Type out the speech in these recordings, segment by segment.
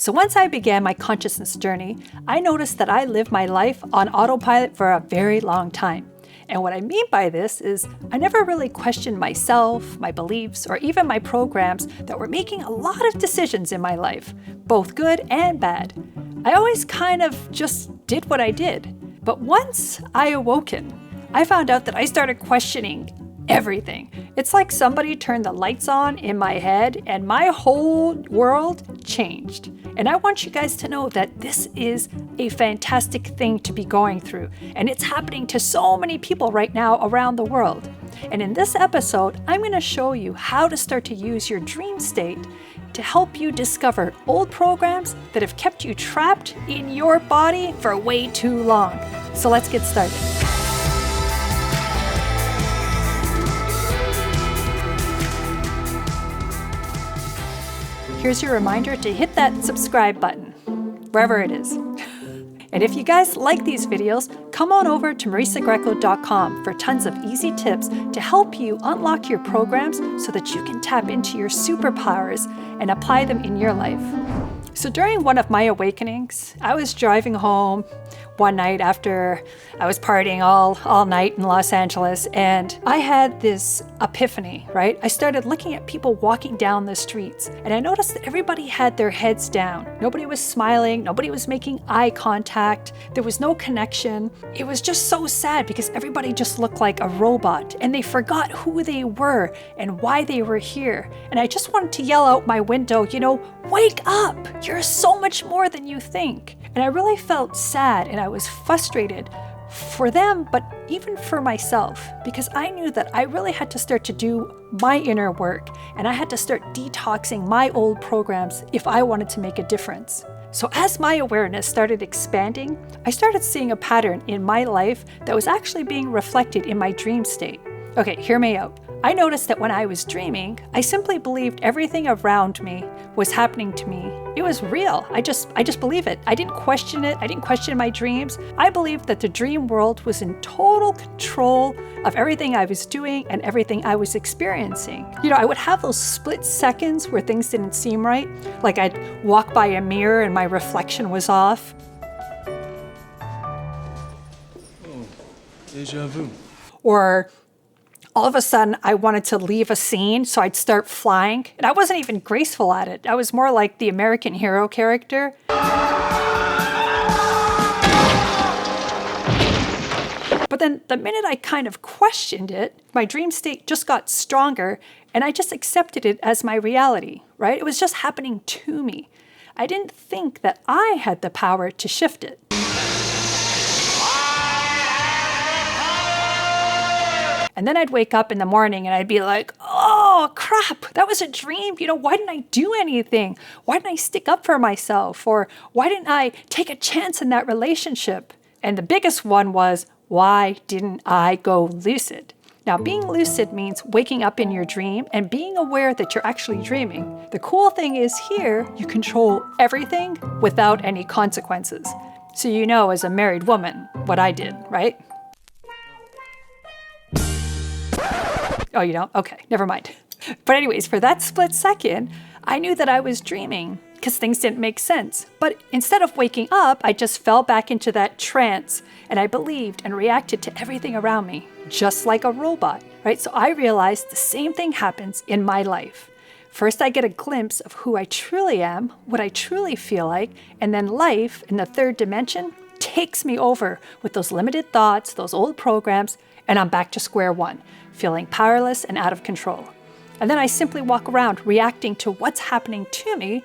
So once I began my consciousness journey, I noticed that I lived my life on autopilot for a very long time. And what I mean by this is I never really questioned myself, my beliefs, or even my programs that were making a lot of decisions in my life, both good and bad. I always kind of just did what I did. But once I awoken, I found out that I started questioning everything. It's like somebody turned the lights on in my head and my whole world changed. And I want you guys to know that this is a fantastic thing to be going through. And it's happening to so many people right now around the world. And in this episode, I'm going to show you how to start to use your dream state to help you discover old programs that have kept you trapped in your body for way too long. So let's get started. Here's your reminder to hit that subscribe button, wherever it is. And if you guys like these videos, come on over to marisagreco.com for tons of easy tips to help you unlock your programs so that you can tap into your superpowers and apply them in your life. So during one of my awakenings, I was driving home one night after I was partying all night in Los Angeles, and I had this epiphany, right? I started looking at people walking down the streets, and I noticed that everybody had their heads down. Nobody was smiling, nobody was making eye contact, there was no connection. It was just so sad because everybody just looked like a robot, and they forgot who they were and why they were here. And I just wanted to yell out my window, wake up! You're so much more than you think. And I really felt sad and I was frustrated for them, but even for myself, because I knew that I really had to start to do my inner work and I had to start detoxing my old programs if I wanted to make a difference. So as my awareness started expanding, I started seeing a pattern in my life that was actually being reflected in my dream state. Okay, hear me out. I noticed that when I was dreaming, I simply believed everything around me was happening to me. It was real. I just believe it. I didn't question it. I didn't question my dreams. I believed that the dream world was in total control of everything I was doing and everything I was experiencing. I would have those split seconds where things didn't seem right. Like I'd walk by a mirror and my reflection was off. Oh, déjà vu. Or all of a sudden, I wanted to leave a scene, so I'd start flying. And I wasn't even graceful at it. I was more like the American hero character. But then the minute I kind of questioned it, my dream state just got stronger, and I just accepted it as my reality, right? It was just happening to me. I didn't think that I had the power to shift it. And then I'd wake up in the morning and I'd be like, oh crap, that was a dream. Why didn't I do anything? Why didn't I stick up for myself? Or why didn't I take a chance in that relationship? And the biggest one was, why didn't I go lucid? Now, being lucid means waking up in your dream and being aware that you're actually dreaming. The cool thing is here, you control everything without any consequences. So as a married woman, what I did, right? Oh, you don't? Okay, never mind. But anyways, for that split second, I knew that I was dreaming because things didn't make sense. But instead of waking up, I just fell back into that trance and I believed and reacted to everything around me, just like a robot, right? So I realized the same thing happens in my life. First, I get a glimpse of who I truly am, what I truly feel like, and then life in the third dimension takes me over with those limited thoughts, those old programs, and I'm back to square one, feeling powerless and out of control. And then I simply walk around reacting to what's happening to me,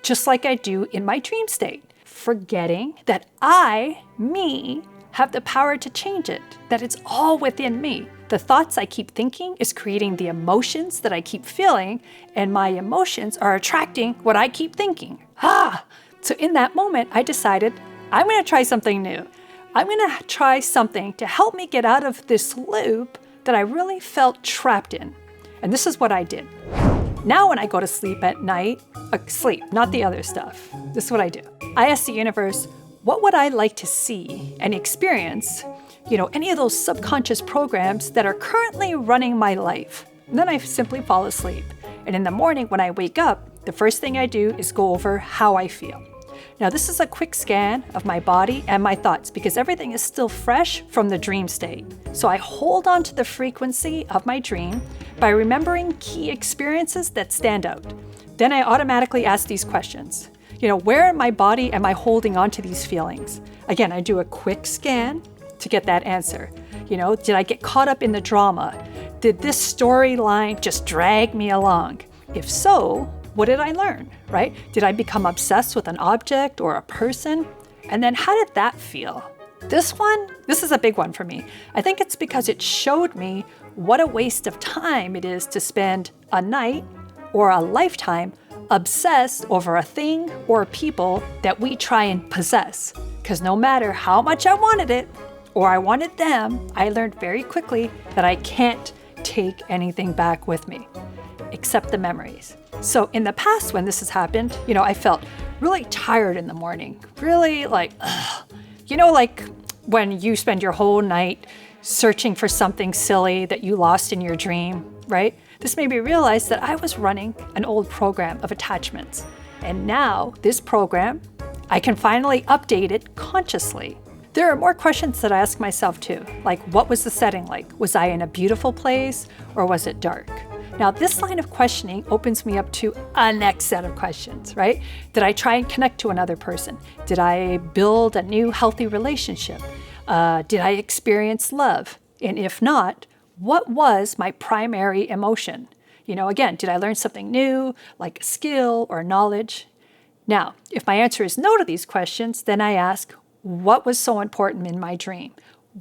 just like I do in my dream state, forgetting that me, have the power to change it, that it's all within me. The thoughts I keep thinking is creating the emotions that I keep feeling, and my emotions are attracting what I keep thinking. So in that moment, I decided I'm going to try something new. I'm going to try something to help me get out of this loop that I really felt trapped in. And this is what I did. Now when I go to sleep at night, sleep, not the other stuff. This is what I do. I ask the universe, what would I like to see and experience, any of those subconscious programs that are currently running my life? And then I simply fall asleep. And in the morning when I wake up, the first thing I do is go over how I feel. Now, this is a quick scan of my body and my thoughts because everything is still fresh from the dream state. So I hold on to the frequency of my dream by remembering key experiences that stand out. Then I automatically ask these questions. Where in my body am I holding on to these feelings? Again, I do a quick scan to get that answer. Did I get caught up in the drama? Did this storyline just drag me along? If so, what did I learn, right? Did I become obsessed with an object or a person? And then how did that feel? This is a big one for me. I think it's because it showed me what a waste of time it is to spend a night or a lifetime obsessed over a thing or people that we try and possess. Because no matter how much I wanted it or I wanted them, I learned very quickly that I can't take anything back with me except the memories. So in the past when this has happened, I felt really tired in the morning, really like, ugh. Like when you spend your whole night searching for something silly that you lost in your dream, right? This made me realize that I was running an old program of attachments. And now this program, I can finally update it consciously. There are more questions that I ask myself too, like what was the setting like? Was I in a beautiful place or was it dark? Now, this line of questioning opens me up to a next set of questions, right? Did I try and connect to another person? Did I build a new healthy relationship? Did I experience love? And if not, what was my primary emotion? Again, did I learn something new, like a skill or knowledge? Now, if my answer is no to these questions, then I ask, what was so important in my dream?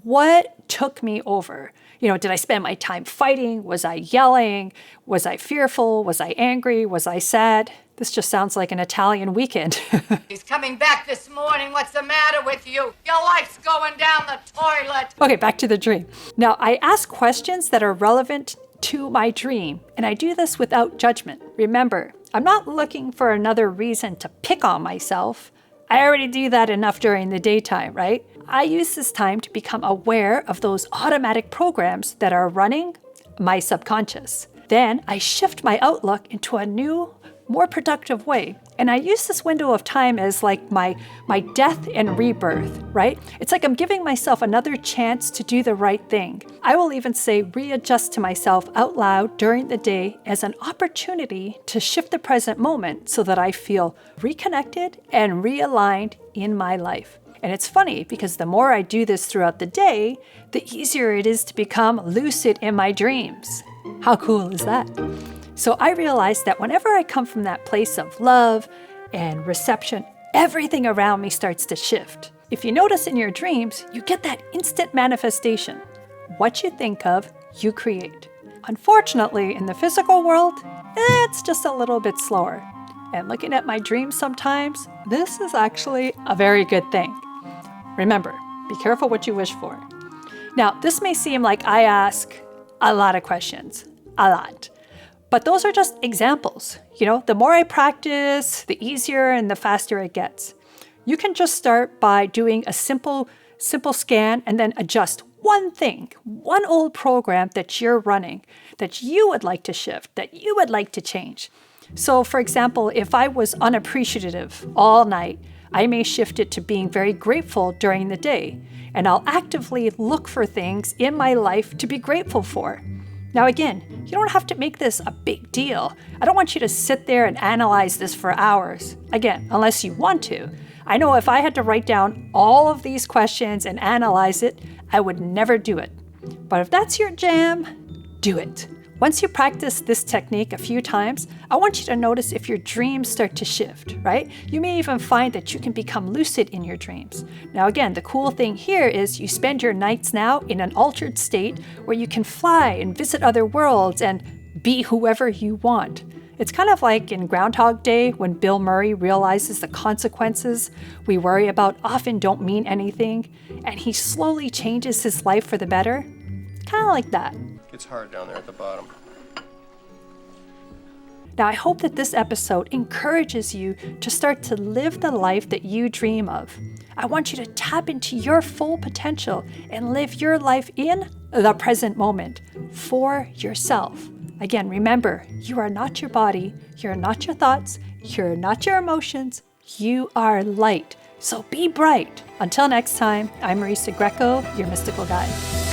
What took me over? Did I spend my time fighting? Was I yelling? Was I fearful? Was I angry? Was I sad? This just sounds like an Italian weekend. He's coming back this morning. What's the matter with you? Your life's going down the toilet. Okay, back to the dream. Now, I ask questions that are relevant to my dream, and I do this without judgment. Remember, I'm not looking for another reason to pick on myself. I already do that enough during the daytime, right? I use this time to become aware of those automatic programs that are running my subconscious. Then I shift my outlook into a new, more productive way. And I use this window of time as like my death and rebirth, right? It's like I'm giving myself another chance to do the right thing. I will even say readjust to myself out loud during the day as an opportunity to shift the present moment so that I feel reconnected and realigned in my life. And it's funny because the more I do this throughout the day, the easier it is to become lucid in my dreams. How cool is that? So I realized that whenever I come from that place of love and reception, everything around me starts to shift. If you notice in your dreams, you get that instant manifestation. What you think of, you create. Unfortunately, in the physical world, it's just a little bit slower. And looking at my dreams sometimes, this is actually a very good thing. Remember, be careful what you wish for. Now, this may seem like I ask a lot of questions, a lot. But those are just examples. The more I practice, the easier and the faster it gets. You can just start by doing a simple scan and then adjust one thing, one old program that you're running, that you would like to shift, that you would like to change. So for example, if I was unappreciative all night, I may shift it to being very grateful during the day. And I'll actively look for things in my life to be grateful for. Now again, you don't have to make this a big deal. I don't want you to sit there and analyze this for hours. Again, unless you want to. I know if I had to write down all of these questions and analyze it, I would never do it. But if that's your jam, do it. Once you practice this technique a few times, I want you to notice if your dreams start to shift, right? You may even find that you can become lucid in your dreams. Now again, the cool thing here is you spend your nights now in an altered state where you can fly and visit other worlds and be whoever you want. It's kind of like in Groundhog Day when Bill Murray realizes the consequences we worry about often don't mean anything, and he slowly changes his life for the better. Kind of like that. It's hard down there at the bottom. Now, I hope that this episode encourages you to start to live the life that you dream of. I want you to tap into your full potential and live your life in the present moment for yourself. Again, remember, you are not your body, you're not your thoughts, you're not your emotions, you are light. So be bright. Until next time, I'm Marisa Grieco, your mystical guide.